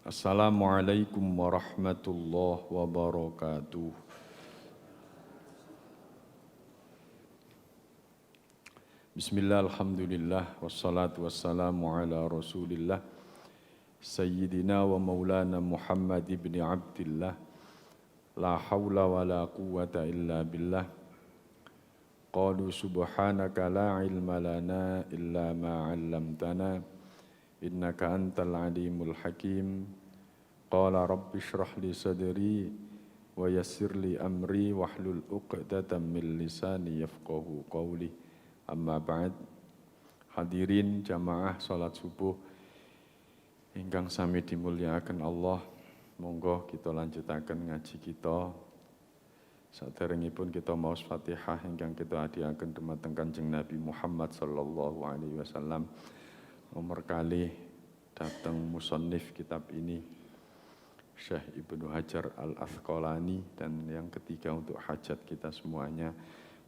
Assalamualaikum warahmatullahi wabarakatuh. Bismillah, alhamdulillah, wassalatu wassalamu ala rasulillah Sayyidina wa maulana Muhammad ibn Abdillah. La hawla wa la quwwata illa billah. Qalu subhanaka la ilma lana illa ma 'allamtana innaka antal alimul hakim. Qala rabbi shrah li sadri wa yassir li amri wahlul 'uqdatam min lisani yafqahu qawli. Amma ba'd. Hadirin jamaah salat subuh ingkang sami dimulyakaken Allah, monggo kita lanjutaken ngaji kita. Saderengipun kita maos Fatihah ingkang kita adiaken dumateng Kanjeng Nabi Muhammad sallallahu alaihi wasallam. Nomor kali datang musannif kitab ini Syekh Ibnu Hajar Al-Asqalani, dan yang ketiga untuk hajat kita semuanya.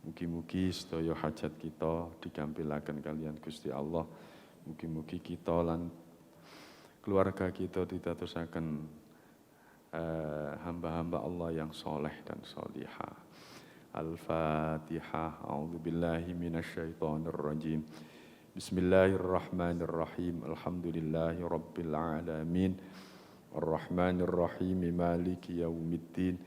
Mugi-mugi sedaya hajat kita digampilaken kalian Gusti Allah. Mugi-mugi kita lan keluarga kita ditadosaken hamba-hamba Allah yang soleh dan solihah. Al-Fatihah. A'udzubillahi minasyaitonir rajim. Bismillahirrahmanirrahim. Alhamdulillahi rabbil alamin. Ar-Rahmanir Rahim. Maliki yaumiddin.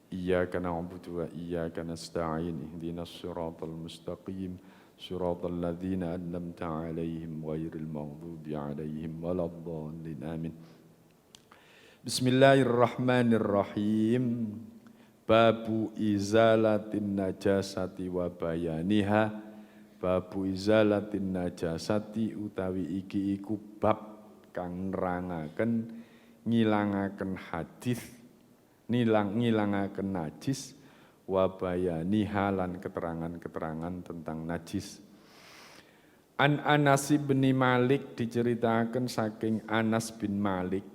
Iyyaka na'budu wa iyyaka nasta'in. Ihdinas siratal mustaqim. Siratal ladzina an'amta 'alaihim ghairil maghdubi 'alaihim waladdallin. Amin. Bismillahirrahmanirrahim. Babu izalatin najasati wa bayaniha. Babu izalatin najasati utawi iki iku bab kang nerangaken ngilangaken hadis, ngilangaken najis, wa bayaniha lan keterangan-keterangan tentang najis. An Anas bin Malik, diceritakan saking Anas bin Malik.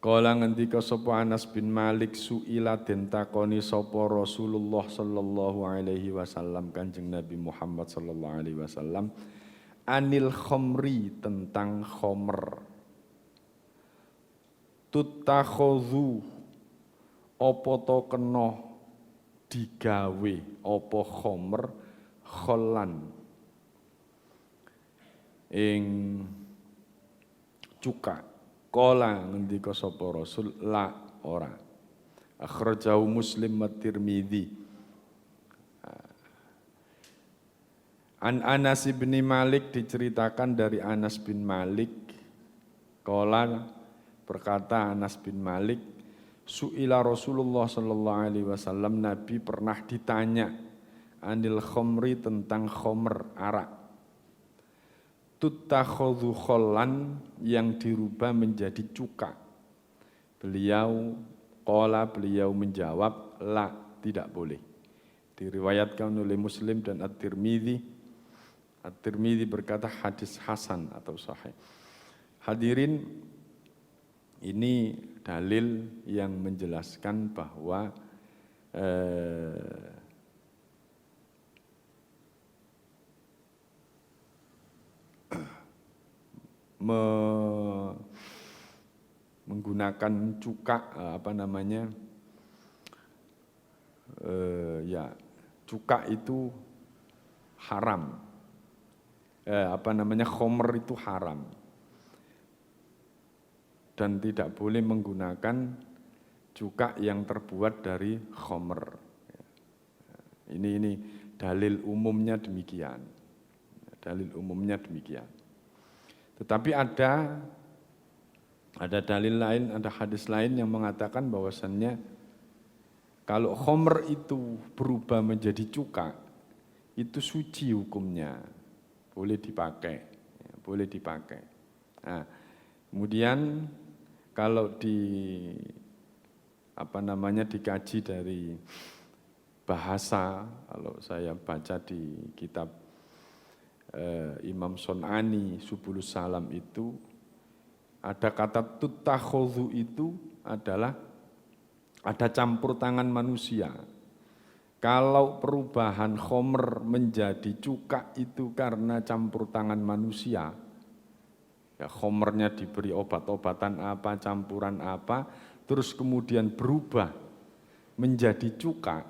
Kala ngendika sapa Anas bin Malik, suila den takoni sapa Rasulullah sallallahu alaihi wasallam, Kanjeng Nabi Muhammad sallallahu alaihi wasallam, anil khamri, tentang khamr. Tutakhudhu, apa to kena digawe apa khamr khollan ing cuka. Kala ngendika sapa Rasul, la ora. Akhrajahu Muslim wa Tirmidzi. An Anas bin Malik, diceritakan dari Anas bin Malik. Kala, berkata Anas bin Malik, su'ila Rasulullah sallallahu alaihi wasallam, Nabi pernah ditanya anil khamri, tentang khamr, arak. Tutakhudhu khollan, yang dirubah menjadi cuka. Beliau menjawab, la, tidak boleh. Diriwayatkan oleh Muslim dan At-Tirmidzi. At-Tirmidzi berkata hadis hasan atau sahih. Hadirin, ini dalil yang menjelaskan bahwa menggunakan cuka, cuka itu haram. Khamr itu haram. Dan tidak boleh menggunakan cuka yang terbuat dari khamr. Ini dalil umumnya demikian. Dalil umumnya demikian. Tetapi ada dalil lain, ada hadis lain yang mengatakan bahwasannya kalau khamr itu berubah menjadi cuka, itu suci hukumnya, boleh dipakai, boleh dipakai. Nah, kemudian kalau dikaji dari bahasa, kalau saya baca di kitab Imam Son'ani Subulus Salam, itu ada kata tutakhudhu, itu adalah ada campur tangan manusia. Kalau perubahan khamr menjadi cuka itu karena campur tangan manusia, Ya, khomernya diberi obat-obatan apa, campuran apa, terus kemudian berubah menjadi cuka,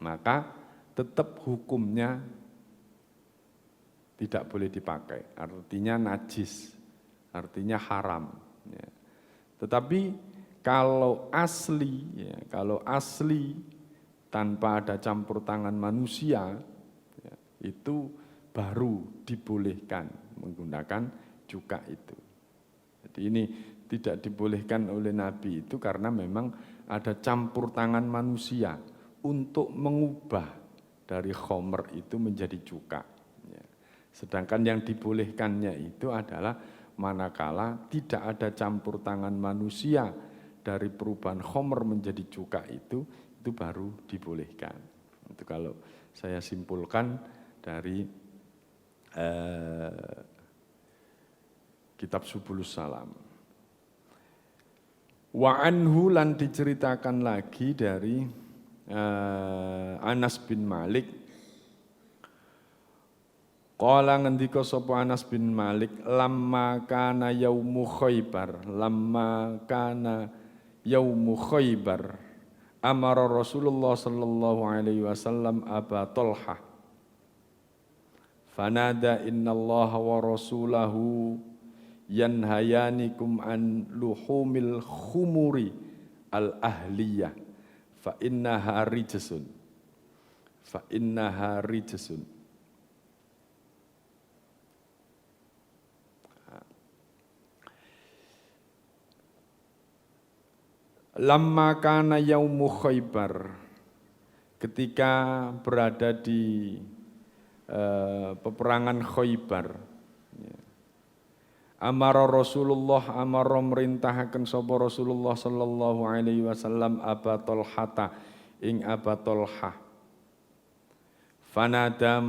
maka tetap hukumnya tidak boleh dipakai. Artinya najis, artinya haram. Ya. Tetapi kalau asli tanpa ada campur tangan manusia, ya, itu baru dibolehkan menggunakan cuka itu. Jadi ini tidak dibolehkan oleh Nabi itu karena memang ada campur tangan manusia untuk mengubah dari khomer itu menjadi cuka. Ya. Sedangkan yang dibolehkannya itu adalah manakala tidak ada campur tangan manusia dari perubahan khomer menjadi cuka itu baru dibolehkan. Itu kalau saya simpulkan dari kitab Subulus Salam. Wa anhu lan diceritakan lagi dari Anas bin Malik. Qala ngendika sapa Anas bin Malik, lamma kana yaumu Khaibar, amara Rasulullah sallallahu alaihi wasallam Aba Talha. Fanada innallaha wa rasulahu yanhayanikum an luhumil khumuri al-ahliyah fa innaha rijsun. Lamma kana yaumu Khaibar, ketika berada di peperangan Khaibar, amara merintahaken sapa Rasulullah sallallahu alaihi wasallam Aba Talhata ing Aba Talhah. Fanada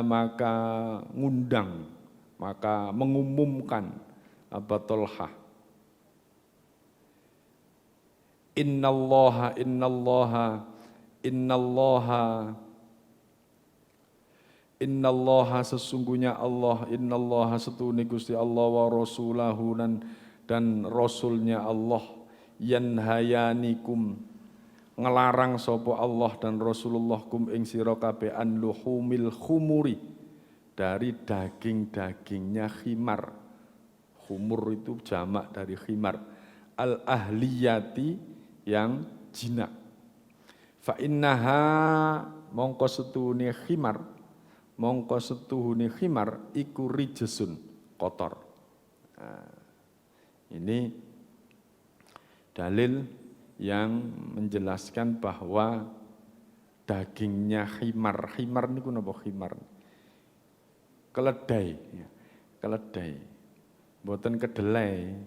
maka ngundang, maka mengumumkan Aba Talhah, Innallaha sesungguhnya Allah, innallaha setune Gusti Allah wa rasulahu dan rasulnya Allah, yanhayanikum ngelarang sapa Allah dan Rasulullah kum ing sira kabeh an luhumil khumuri, dari daging-dagingnya khimar. Khumur itu jamak dari khimar. Al ahliyati, yang jinak. Fa innaha mongko setuhune khimar iku rijsun, kotor. Nah, ini dalil yang menjelaskan bahwa dagingnya khimar niku napa khimar? Keledai, ya. Keledai. Mboten kedelai.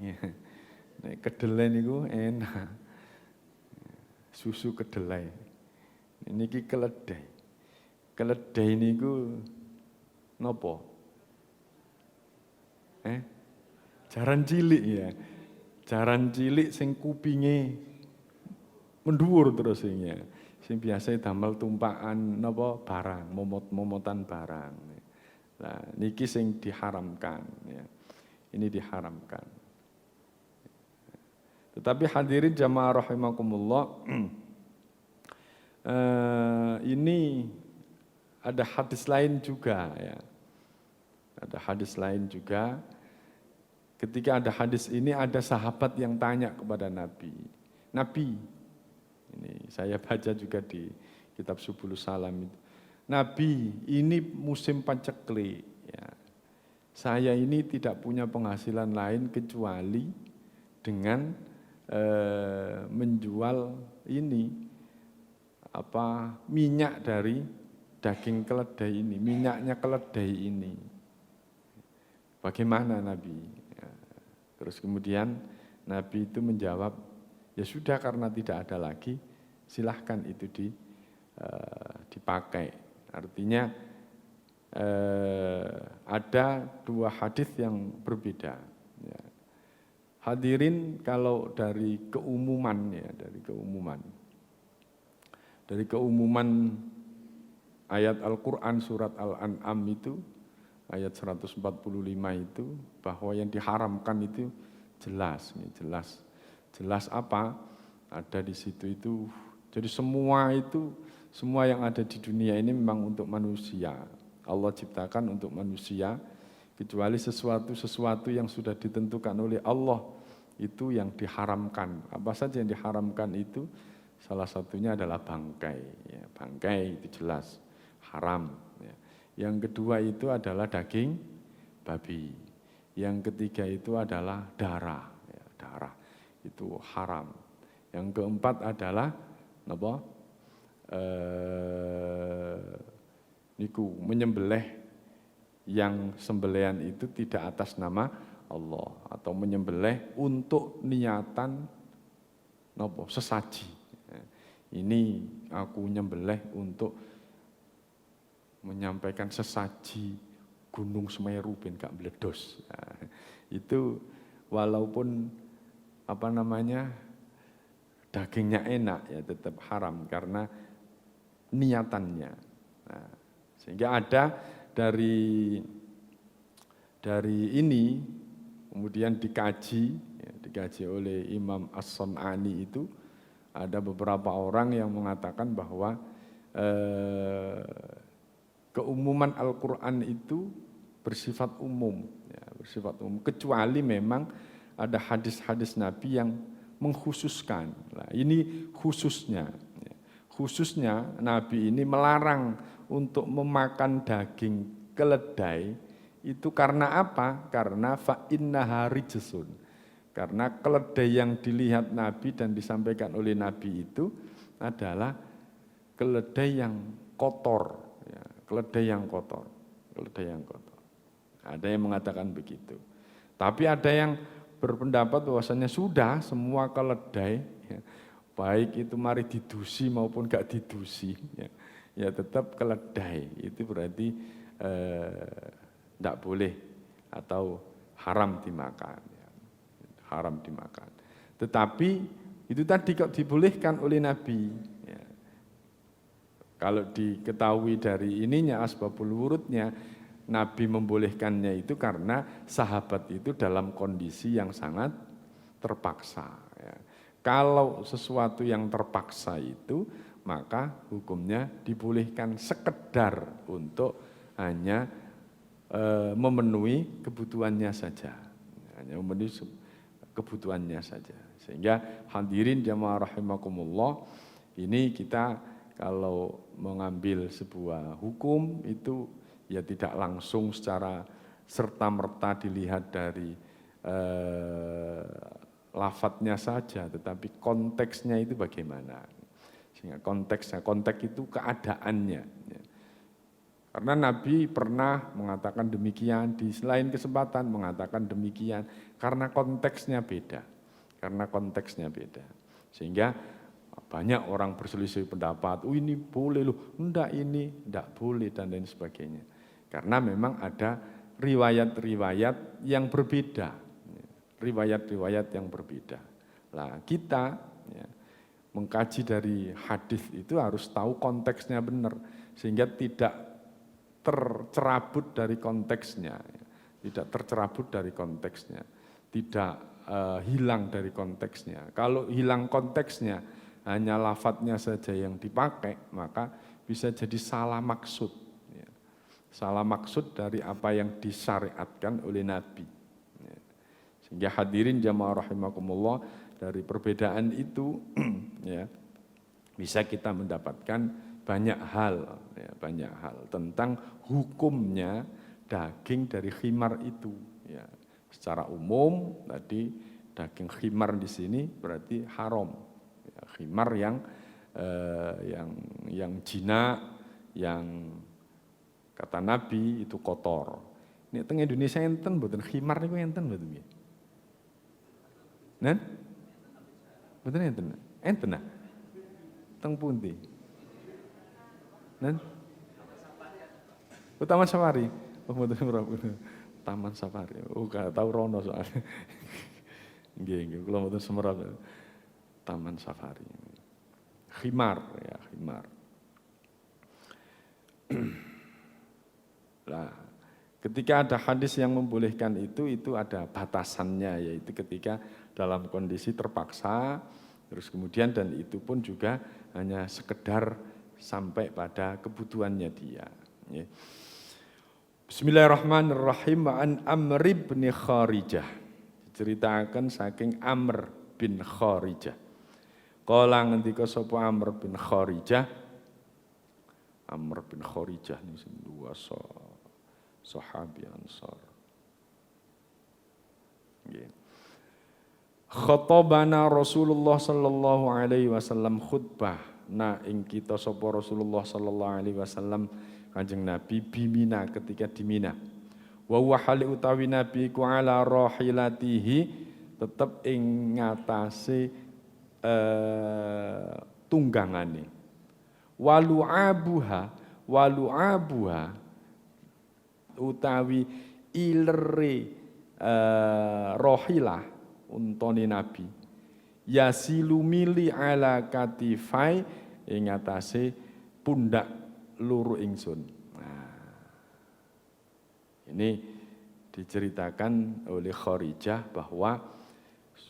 Nek kedelai niku enak. Susu kedelai. Niki keledai. Keledai niku napa? Jaran cilik ya. Jaran cilik sing kupinge mendhuwur terus sing biasa damel tumpakan napa barang, momotan barang. Nah, niki sing diharamkan ya. Ini diharamkan. Tetapi hadirin jamaah rahimakumullah, ini ada hadis lain juga ya. Ada hadis lain juga. Ketika ada hadis ini, ada sahabat yang tanya kepada Nabi. Nabi, ini saya baca juga di kitab Subulus Salam itu. Nabi, ini musim paceklik. Ya. Saya ini tidak punya penghasilan lain kecuali dengan menjual ini minyak dari daging keledai ini, minyaknya keledai ini. Bagaimana Nabi? Ya. Terus kemudian Nabi itu menjawab, ya sudah karena tidak ada lagi, silahkan itu dipakai. Artinya ada dua hadis yang berbeda. Ya. Hadirin, kalau dari keumuman ayat Al-Quran surat Al-An'am itu ayat 145 itu bahwa yang diharamkan itu jelas, jelas apa ada di situ itu. Jadi semua yang ada di dunia ini memang untuk manusia. Allah ciptakan untuk manusia, kecuali sesuatu yang sudah ditentukan oleh Allah itu yang diharamkan. Apa saja yang diharamkan itu? Salah satunya adalah bangkai. Ya, bangkai itu jelas haram. Ya. Yang kedua itu adalah daging babi. Yang ketiga itu adalah darah. Ya, darah itu haram. Yang keempat adalah apa? Menyembelih yang sembelihan itu tidak atas nama Allah atau menyembelih untuk niatan sesaji. Ini aku nyembelih untuk menyampaikan sesaji Gunung Semeru ben gak meledos. Nah, itu walaupun dagingnya enak ya tetap haram karena niatannya. Nah, sehingga ada dari ini kemudian dikaji oleh Imam As-Sun'ani itu. Ada beberapa orang yang mengatakan bahwa keumuman Al-Quran itu bersifat umum, kecuali memang ada hadis-hadis Nabi yang mengkhususkan. Nah, ini khususnya Nabi ini melarang untuk memakan daging keledai itu karena apa? Karena fa innaha rijsun. Karena keledai yang dilihat Nabi dan disampaikan oleh Nabi itu adalah keledai yang kotor, ya, keledai yang kotor. Ada yang mengatakan begitu. Tapi ada yang berpendapat bahwasanya sudah semua keledai, ya, baik itu mari didusi maupun gak didusi, ya tetap keledai. Itu berarti tidak boleh atau haram dimakan. Haram dimakan. Tetapi itu tadi kok dibolehkan oleh Nabi. Ya. Kalau diketahui dari ininya asbabul wurudnya, Nabi membolehkannya itu karena sahabat itu dalam kondisi yang sangat terpaksa. Ya. Kalau sesuatu yang terpaksa itu, maka hukumnya dibolehkan sekedar untuk hanya memenuhi kebutuhannya saja. Hanya memenuhi kebutuhannya saja. Sehingga hadirin jamaah rahimakumullah, ini kita kalau mengambil sebuah hukum itu ya tidak langsung secara serta-merta dilihat dari lafadznya saja, tetapi konteksnya itu bagaimana. Sehingga konteks itu keadaannya. Karena Nabi pernah mengatakan demikian, di lain kesempatan mengatakan demikian, karena konteksnya beda. Sehingga banyak orang berselisih pendapat, ini boleh loh, ini enggak boleh dan lain sebagainya. Karena memang ada riwayat-riwayat yang berbeda. Nah, kita ya, mengkaji dari hadis itu harus tahu konteksnya benar, sehingga tidak tercerabut dari konteksnya, tidak hilang dari konteksnya. Kalau hilang konteksnya, hanya lafadznya saja yang dipakai, maka bisa jadi salah maksud. Ya. Salah maksud dari apa yang disyariatkan oleh Nabi. Ya. Sehingga hadirin jamaah rahimakumullah, dari perbedaan itu ya, bisa kita mendapatkan banyak hal tentang hukumnya daging dari khimar itu. Ya. Secara umum tadi daging khimar di sini berarti haram. Ya, khimar yang jinak, yang kata Nabi itu kotor. Ini teng Indonesia enten mboten khimar niku enten mboten nggih. Nen? Mboten enten. Enten nah. Teng pundi? Nen? Taman Safari. Taman Safari. Gak tahu rono soalnya. Nggih, kula mboten semerap. Taman Safari. Khimar ya, khimar. Lah, Ketika ada hadis yang membolehkan itu ada batasannya, yaitu ketika dalam kondisi terpaksa, terus kemudian dan itu pun juga hanya sekedar sampai pada kebutuhannya dia. Ya. Bismillahirrahmanirrahim. An Amr bin Kharijah. Diceritakan saking Amr bin Kharijah. Kala ngendika sapa Amr bin Kharijah. Amr bin Kharijah ini dua sahabi Ansar. Nggih. Khatabana Rasulullah sallallahu alaihi wasallam khutbah na ing kita sapa Rasulullah sallallahu alaihi wasallam Kanjeng Nabi bimina ketika di Mina. Wa huwa hali utawi Nabi ku ala rahilatihi tetep ing ngatasé tunggangane. Walu'abuha utawi ilere rohilah untone Nabi yasilu mili ala katifai ing atase pundak luru ingsun. Nah, ini diceritakan oleh Kharijah bahwa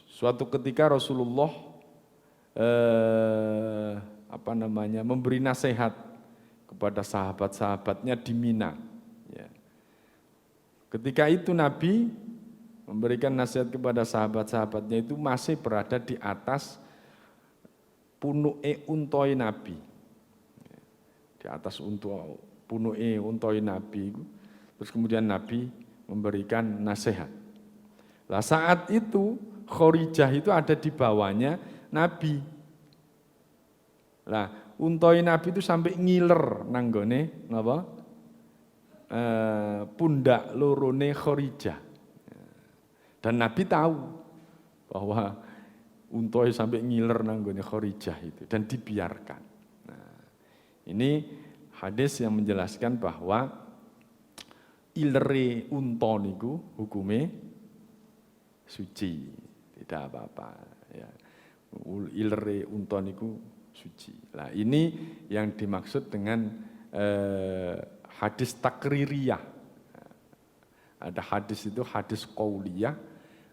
suatu ketika Rasulullah memberi nasihat kepada sahabat-sahabatnya di Mina. Ya. Ketika itu Nabi memberikan nasihat kepada sahabat-sahabatnya itu masih berada di atas punuke untoi Nabi. Ya. Di atas punuke untoi Nabi. Terus kemudian Nabi memberikan nasihat. Lah saat itu Kharijah itu ada di bawahnya Nabi. Lah untoi Nabi itu sampai ngiler nanggone napa? Pundak lorone Kharijah. Dan Nabi tahu bahwa untoi sampai ngiler nanggone Kharijah itu dan dibiarkan. Nah, ini hadis yang menjelaskan bahwa ilere unta niku hukume suci, tidak apa-apa ya. Ilere unta niku suci. Nah, ini yang dimaksud dengan hadis takririyah. Ada hadis itu hadis qauliyah,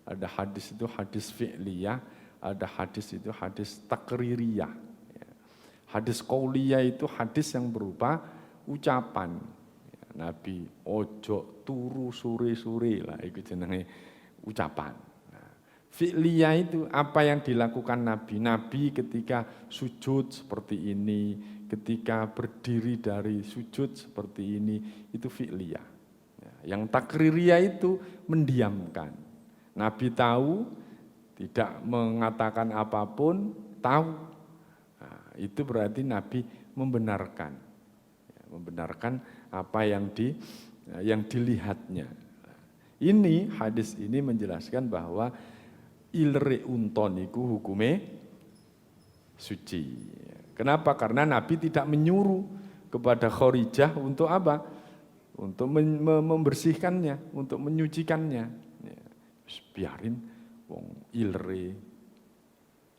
ada hadis itu hadis fi'liyah, ada hadis itu hadis takririyah. Hadis qauliyah itu hadis yang berupa ucapan. Nabi ojo turu sore-sore lah itu jenenge ucapan. Fi'liyah itu apa yang dilakukan Nabi. Nabi ketika sujud seperti ini, ketika berdiri dari sujud seperti ini, itu fi'liyah. Yang takririyah itu mendiamkan. Nabi tahu, tidak mengatakan apapun, tahu. Nah, itu berarti Nabi membenarkan. Membenarkan apa yang dilihatnya. Ini hadis ini menjelaskan bahwa ilre unton iku hukume suci. Kenapa? Karena Nabi tidak menyuruh kepada Kharijah untuk apa? Untuk membersihkannya, untuk menyucikannya. Ya, biarin wong ilre.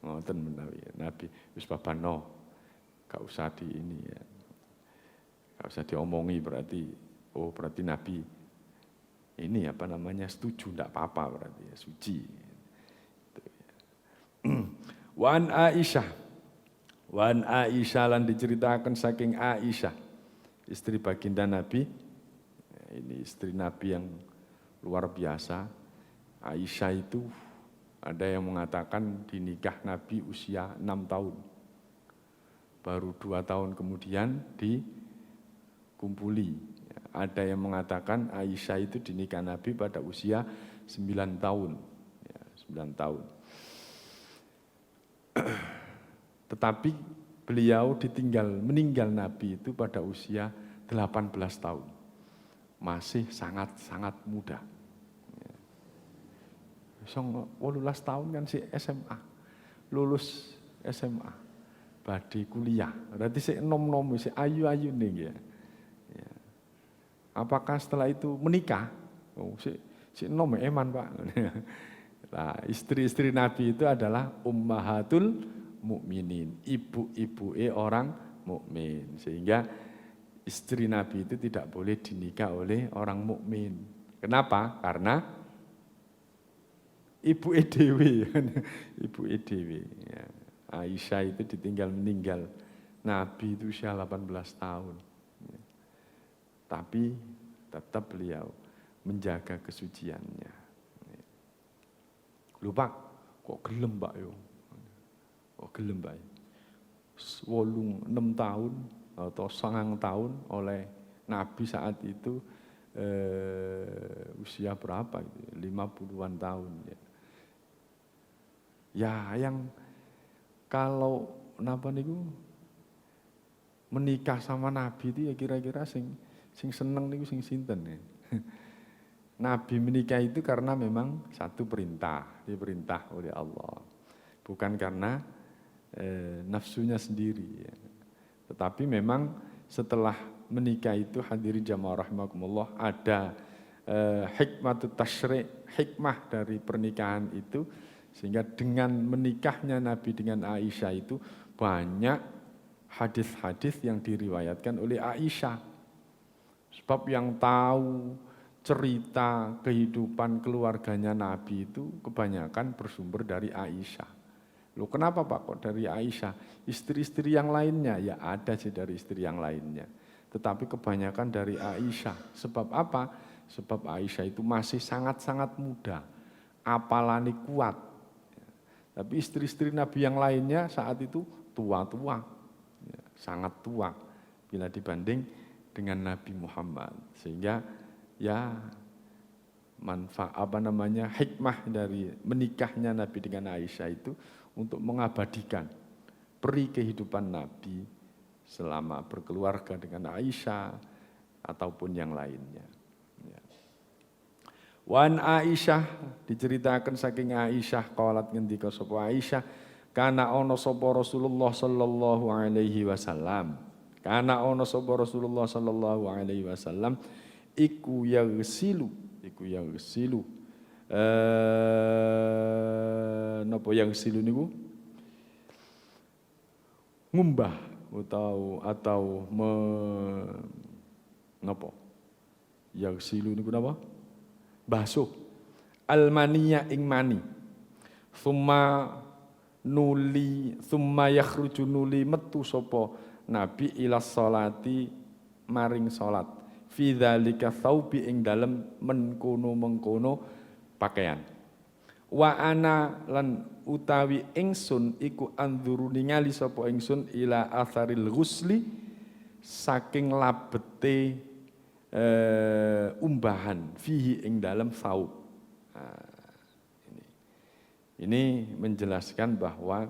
Ngoten menawi Nabi wis babano. Gak usah di ini ya. Gak usah diomongi berarti berarti Nabi ini setuju, tidak apa-apa berarti ya, suci. Wan Aisyah lan diceritakan saking Aisyah, istri baginda Nabi. Ini istri Nabi yang luar biasa. Aisyah itu ada yang mengatakan dinikah Nabi usia 6 tahun. Baru 2 tahun kemudian dikumpuli. Ada yang mengatakan Aisyah itu dinikah Nabi pada usia 9 tahun. Ya, 9 tahun. Tetapi beliau meninggal Nabi itu pada usia 18 tahun. Masih sangat-sangat muda. 18 tahun kan si SMA. Lulus SMA. Badhe kuliah. Berarti si nom-nom, si ayu-ayu nih ya. Apakah setelah itu menikah? Si nom eman Pak. Nah, istri-istri Nabi itu adalah ummahatul mukminin, ibu-ibuke orang mukmin. Sehingga istri Nabi itu tidak boleh dinikah oleh orang mukmin. Kenapa? Karena ibu dewe, ibu dewe. Ya. Aisyah itu ditinggal meninggal. Nabi itu usia 18 tahun. Ya. Tapi tetap beliau menjaga kesuciannya. Ya. Lupa, kok gelem Pak yo? Kok gelem Pak? 6 tahun atau 9 tahun oleh Nabi saat itu usia berapa itu? 50-an tahun ya. Ya yang kalau napa niku menikah sama Nabi itu ya kira-kira sing seneng niku sing sinten ya. Nabi menikah itu karena memang satu perintah, diperintah oleh Allah. Bukan karena nafsunya sendiri ya. Tetapi memang setelah menikah itu hadirin jamaah rahimakumullah ada hikmatut tasyri', hikmah dari pernikahan itu sehingga dengan menikahnya Nabi dengan Aisyah itu banyak hadis-hadis yang diriwayatkan oleh Aisyah. Sebab yang tahu cerita kehidupan keluarganya Nabi itu kebanyakan bersumber dari Aisyah. Loh kenapa Pak kok dari Aisyah? Istri-istri yang lainnya? Ya ada sih dari istri yang lainnya. Tetapi kebanyakan dari Aisyah. Sebab apa? Sebab Aisyah itu masih sangat-sangat muda. Apalani kuat. Tapi istri-istri Nabi yang lainnya saat itu tua-tua. Ya, sangat tua. Bila dibanding dengan Nabi Muhammad. Sehingga ya hikmah dari menikahnya Nabi dengan Aisyah itu untuk mengabadikan peri kehidupan Nabi selama berkeluarga dengan Aisyah ataupun yang lainnya. Ya. Wan Aisyah diceritakan saking Aisyah qalat ngendika sapa Aisyah kana ana sapa Rasulullah sallallahu alaihi wasallam. Kana ana sapa Rasulullah sallallahu alaihi wasallam iku yaghsilu napa yang silu niku ngumbah atau napa yang silu niku napa basuh almaniya ing mani summa yakhruju nuli metu sapa Nabi ila sholati maring salat fi dzalika thawbi ing dalem mengkono pakaian. Wa ana lan utawi ingsun iku andzuru ningali sapa ingsun ila atharil ghusli saking labete umbahan fihi ing dalem thawb. Nah, ini menjelaskan bahwa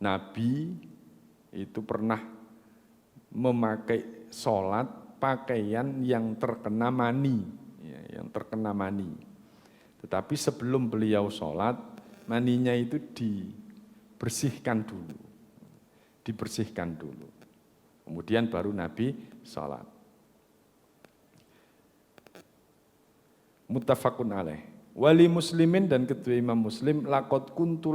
Nabi itu pernah memakai sholat pakaian yang terkena mani, Tetapi sebelum beliau sholat, maninya itu dibersihkan dulu. Kemudian baru Nabi sholat. Muttafaqun alaih. Wali muslimin dan kedua imam muslim lakot kuntu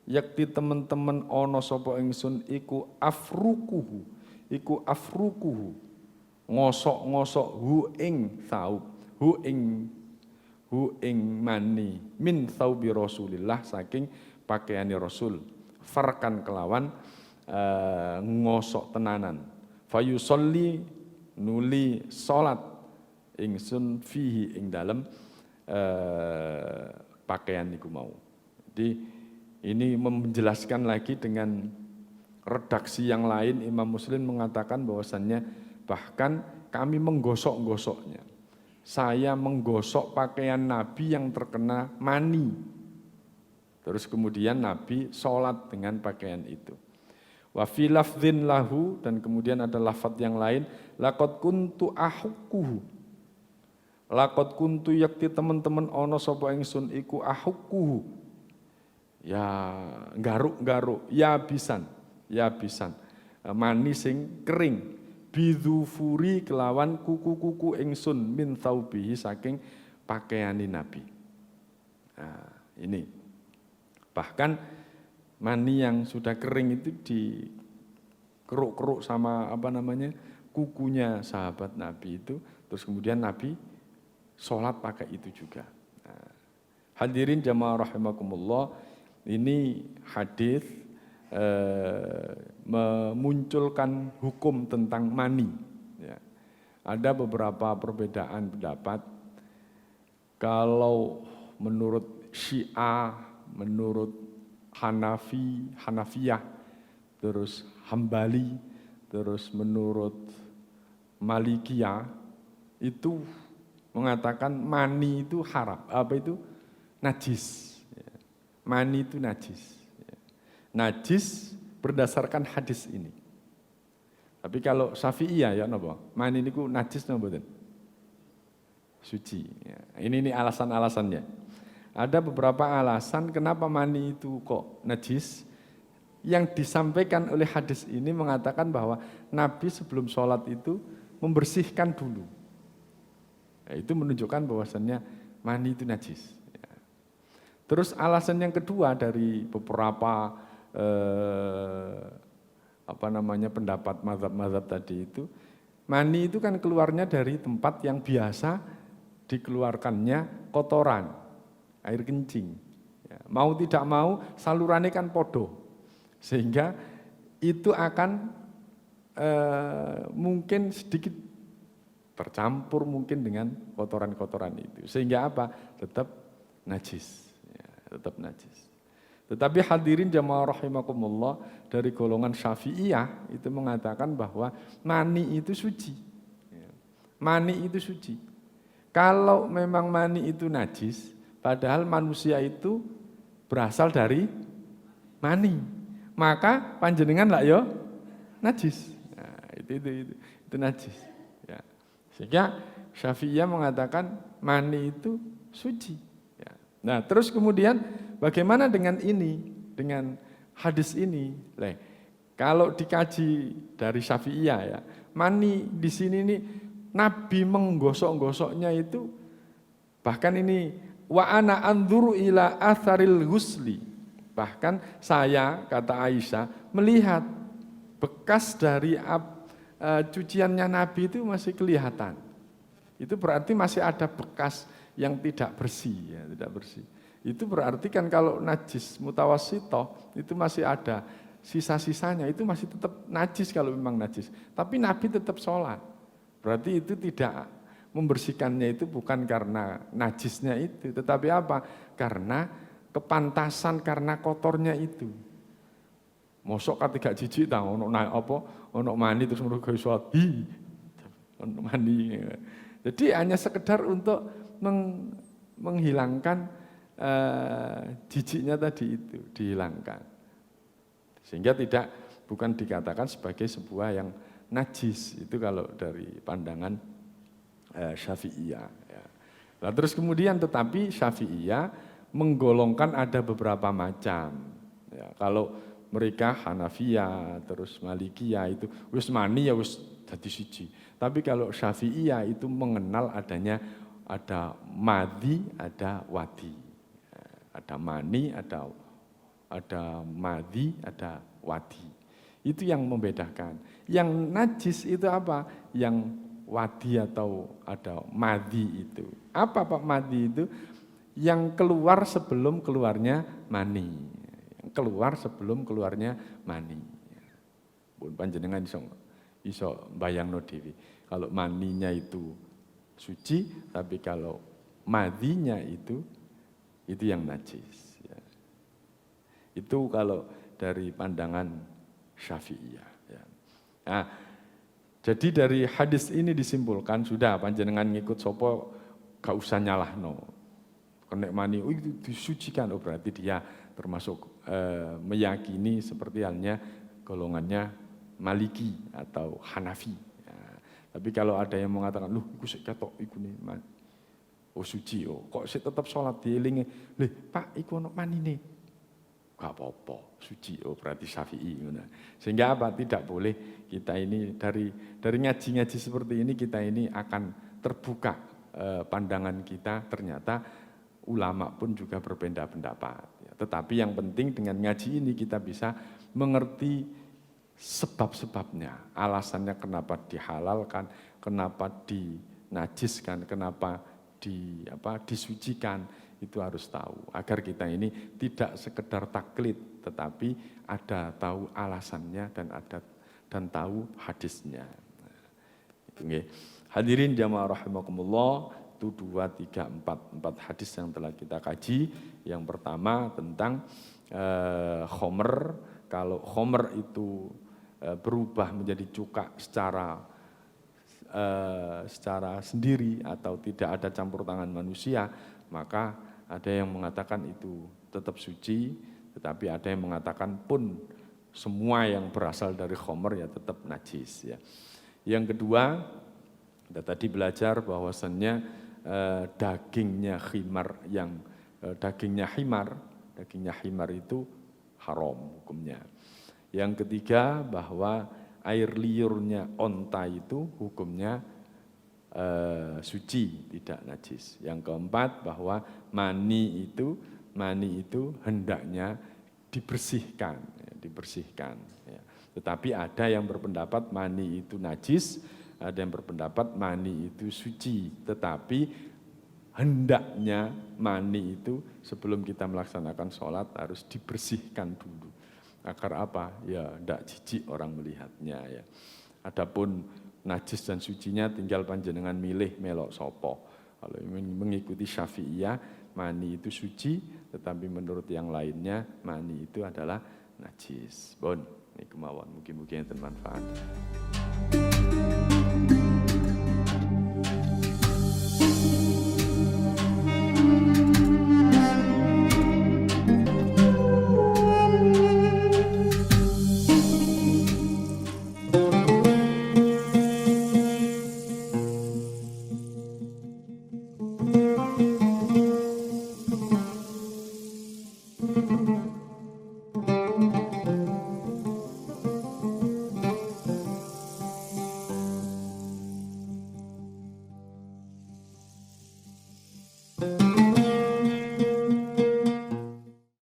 yakti teman-teman ono sapa ingsun iku afrukuhu ngosok-ngosok hu ing mani min thawbi Rasulillah saking pakaiane Rasul farkan kelawan ngosok tenanan fayusolli nuli salat ingsun fihi ing dalem pakaian niku mau. Jadi ini menjelaskan lagi dengan redaksi yang lain, Imam Muslim mengatakan bahwasannya bahkan kami menggosok-gosoknya. Saya menggosok pakaian Nabi yang terkena mani. Terus kemudian Nabi sholat dengan pakaian itu. Wa fi lafdzin lahu dan kemudian ada lafadz yang lain, laqad kuntu ahukkuhu. Laqad kuntu yakti teman-teman ono sapa ingsun iku ahukkuhu. Ya garuk-garuk, ya bisan, mani sing kering, bidzufuri kelawan kuku-kuku ingsun min thaubihi saking pakaiani Nabi. Nah, ini bahkan Mani yang sudah kering itu dikeruk-keruk sama kukunya sahabat Nabi itu, terus kemudian Nabi sholat pakai itu juga. Nah, hadirin jamaah rahimakumullah, ini hadis memunculkan hukum tentang mani. Ya. Ada beberapa perbedaan pendapat. Kalau menurut Syiah, menurut Hanafiyah, terus Hambali, terus menurut Malikiyah itu mengatakan mani itu haram, najis. Mani itu najis. Najis berdasarkan hadis ini. Tapi kalau Syafi'iyah ya napa? Mani niku najis napa mboten? Suci. Ya. Ini alasan-alasannya. Ada beberapa alasan kenapa mani itu kok najis. Yang disampaikan oleh hadis ini mengatakan bahwa Nabi sebelum sholat itu membersihkan dulu. Ya, itu menunjukkan bahwasannya mani itu najis. Ya. Terus alasan yang kedua dari beberapa pendapat mazhab-mazhab tadi itu, mani itu kan keluarnya dari tempat yang biasa dikeluarkannya kotoran, air kencing. Ya, mau tidak mau salurannya kan podo, sehingga itu akan mungkin sedikit bercampur mungkin dengan kotoran-kotoran itu, sehingga apa? Tetap najis. Ya, tetap najis. Tetapi hadirin jamaah rahimakumullah, dari golongan Syafi'iyah itu mengatakan bahwa mani itu suci. Ya, mani itu suci. Kalau memang mani itu najis, padahal manusia itu berasal dari mani, maka panjenengan lah yo najis. Nah, itu najis. Ya. Sehingga Syafi'iyah mengatakan mani itu suci. Ya. Nah, terus kemudian bagaimana dengan ini, dengan hadis ini? Kalau dikaji dari Syafi'iyah ya, mani di sini nih Nabi menggosok-gosoknya itu, bahkan ini wa ana anzuru ila atharil ghusli. Bahkan saya, kata Aisyah, melihat bekas dari cuciannya Nabi itu masih kelihatan. Itu berarti masih ada bekas yang tidak bersih, ya, tidak bersih. Itu berarti kan kalau najis mutawassithah itu masih ada sisa-sisanya, itu masih tetap najis kalau memang najis. Tapi Nabi tetap sholat. Berarti itu tidak membersihkannya, itu bukan karena najisnya itu, tetapi apa? Karena kepantasan, karena kotornya itu. Mosok ketiga jijik ta ono mani terus ngono gawe sholat. Ono mani. Jadi hanya sekedar untuk menghilangkan jijiknya tadi itu, dihilangkan. Sehingga bukan dikatakan sebagai sebuah yang najis, itu kalau dari pandangan Syafi'iyah. Ya. Nah, terus kemudian tetapi Syafi'iyah menggolongkan ada beberapa macam. Ya, kalau mereka Hanafiyah, terus Malikiyah itu wis mani ya wis dadi siji. Tapi kalau Syafi'iyah itu mengenal ada madhi, ada wadi. Ya, ada mani, ada madhi, ada wadi. Itu yang membedakan. Yang najis itu apa? Yang wadi atau ada madhi itu. Apa Pak madhi itu? Yang keluar sebelum keluarnya mani. Yang keluar sebelum keluarnya mani. Pun panjenengan iso bayangno dhewe. Kalau maninya itu suci, tapi kalau madhinya itu yang najis. Ya. Itu kalau dari pandangan Syafi'iyah. Ya. Nah, jadi dari hadis ini disimpulkan, sudah panjenengan ngikut sopo gak usah nyalahno. Kenek mani itu disucikan, berarti dia termasuk meyakini seperti halnya golongannya Maliki atau Hanafi. Ya. Tapi kalau ada yang mengatakan, loh iku sik ketok iku nih, oh suci, kok sik tetap sholat dielingi, lho Pak iku ono manine. Gak apa-apa, suci, berarti Syafi'i. Sehingga apa? Tidak boleh kita ini dari ngaji-ngaji seperti ini, kita ini akan terbuka pandangan kita, ternyata ulama pun juga berbeda pendapat. Tetapi yang penting dengan ngaji ini kita bisa mengerti sebab-sebabnya, alasannya kenapa dihalalkan, kenapa dinajiskan, kenapa disucikan, itu harus tahu. Agar kita ini tidak sekedar taklid, tetapi ada tahu alasannya dan tahu hadisnya. Itu nggih. Hadirin jamaah rahimakumullah, itu 2, 3, 4 hadis yang telah kita kaji. Yang pertama tentang khomer. Kalau khomer itu berubah menjadi cuka secara sendiri atau tidak ada campur tangan manusia, maka ada yang mengatakan itu tetap suci, tetapi ada yang mengatakan pun semua yang berasal dari khomer ya tetap najis ya. Yang kedua, kita tadi belajar bahwasannya dagingnya himar itu haram hukumnya. Yang ketiga, bahwa air liurnya onta itu hukumnya suci, tidak najis. Yang keempat, bahwa mani itu hendaknya dibersihkan. Ya. Tetapi ada yang berpendapat mani itu najis, ada yang berpendapat mani itu suci. Tetapi hendaknya mani itu sebelum kita melaksanakan sholat harus dibersihkan dulu. Agar apa? Ya tidak jijik orang melihatnya ya. Adapun najis dan sucinya tinggal panjenengan milih melok sopo. Kalau mengikuti Syafi'iyah, mani itu suci, tetapi menurut yang lainnya mani itu adalah najis. Bon, ini kemauan, mungkin-mungkin yang bermanfaat.